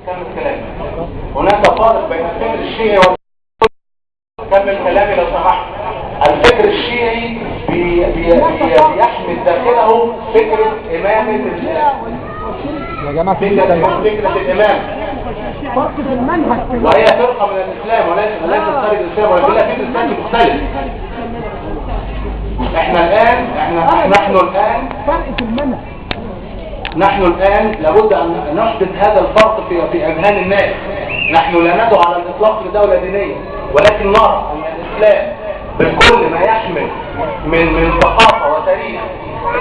كمل كلامي. هناك فرق بين الفكر الشيعي كمل كلامي لو سمحت. الفكر الشيعي بيحمل داخله فكرة إمامة يا جماعة فكرة الإمام، فرق في المنهج، وهي فرقة من الإسلام وليس خارج الإسلام، ولكن لها فكر إسلامي مختلف. نحن الآن لابد أن نحدث هذا الفرق في أذهان الناس. نحن لا ندعو على الإطلاق لدولة دينية، ولكن نرى أن الإسلام بكل ما يحمل من ثقافة وتاريخ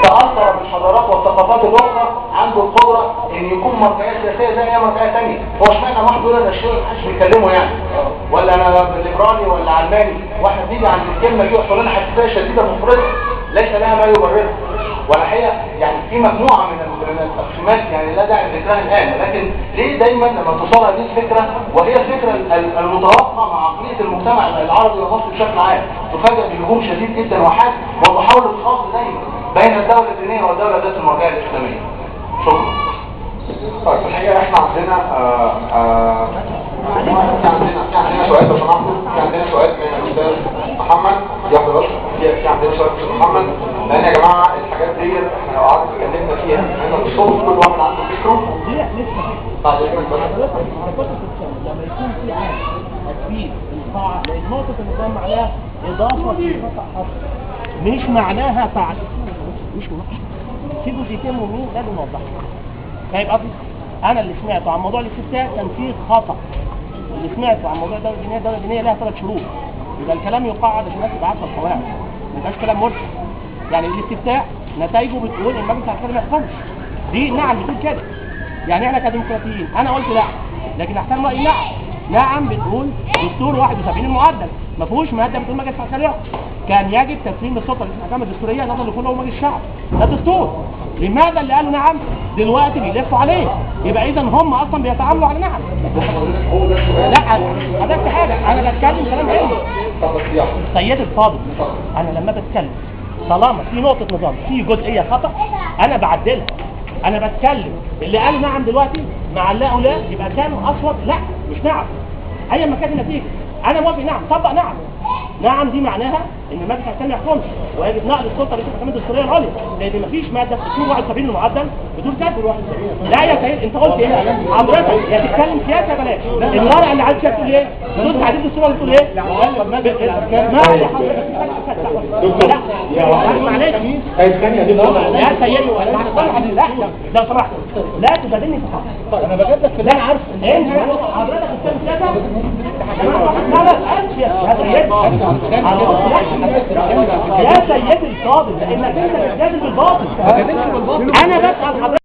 تأثر بالحضارات والثقافات الأخرى عنده القدرة أن يكون مرجعية سياسية زي أي مرجعية ثانية. هو اشمعنى واحد يقول هذا الشيء محدش بيكلمه يعني، ولا أنا ليبرالي ولا علماني، واحد بيجي عند الكلمة دي ويحصل لنا حساسية شديدة مفرطة ليس لها ما يبررها. والحقيقة يعني في مجموعة من التقسيمات يعني لا داعي لذكرها الآن، لكن ليه دايما لما تصل هذه الفكرة وهي الفكرة المتوقعة مع عقلية المجتمع العربي والمصري بشكل عام تفاجأ بهجوم شديد جدا وحاد وتحول الخاص دايما بين الدولة الدينية والدولة ذات المرجعية الإسلامية. شكرا. طيب الحقيقة احنا عندنا عندنا سؤال لو سمحتوا. في عندنا سؤال من الأستاذ محمد ياخد بس. في عندنا سؤال من الأستاذ محمد، لأن يا جماعة الحاجات دي احنا لو قعدنا اتكلمنا فيها احنا بالصوت كل واحد عنده فكره. بعد اذنك بس. لما يكون في عام تكبير القاعة، لأن نقطة النظام معناها إضافة في قطع حصر، مش معناها تعديل. مش ملاحظة في جزئيتين مهمين لازم نوضحها. طيب قصدي أنا اللي سمعته عن موضوع الاستفتاء كان فيه خطأ. اللي سمعته عن موضوع الدولة الدينية لها 3 شروط. يبقى الكلام يقعد عشان الناس تبقى عارفة القواعد، ما يبقاش كلام مرسل. يعني الاستفتاء نتائجه بتقول المجلس العسكري ما يحكمش. دي نعم بتقول كده. يعني احنا كديمقراطيين انا قلت لا، لكن احترم رأيي نعم. نعم بتقول دستور 71 المعدل ما فيهوش ماده بتقول مجلس العسكري كان يجب تسليم السلطه للاحكام الدستوريه نظرا لكل هو مجلس الشعب. ده دستور. لماذا اللي قالوا نعم دلوقتي بيلفوا عليه؟ يبقى اذا هم اصلا بيتعاملوا على نعم. لا حضرتك حاجه انا بتكلم كلام علمي. سيد الفاضل انا لما بتكلم طالما في نقطه نظام في جزئيه خطا انا بعدلها. انا بتكلم اللي قالوا نعم دلوقتي مع لا ولا يبقى كانوا اصوات لا مش نعم. ايا ما كانت النتيجه انا موافق نعم طبق نعم. نعم دي معناها ان المجلس العسكري ما يحكمش ويجب نقل السلطه للمحكمه الدستوريه العليا، لان مفيش ماده في 71 المعدل بتقول كده. لا يا سيد انت قلت ايه؟ حضرتك يا تتكلم سياسه بلاش. الورقه اللي عايز تقول ايه؟ بتقول تعديل الدستور بتقول ايه؟ لا يا سيدي لا لو سمحت لا تجادلني في حق. انا بجادلك في اللي انا عارفه. انت حضرتك بتتكلم سياسه؟ لا يا سيدي يا سيدي الفاضل لانك انت بتجادل بالباطل. انا بسأل حضرتك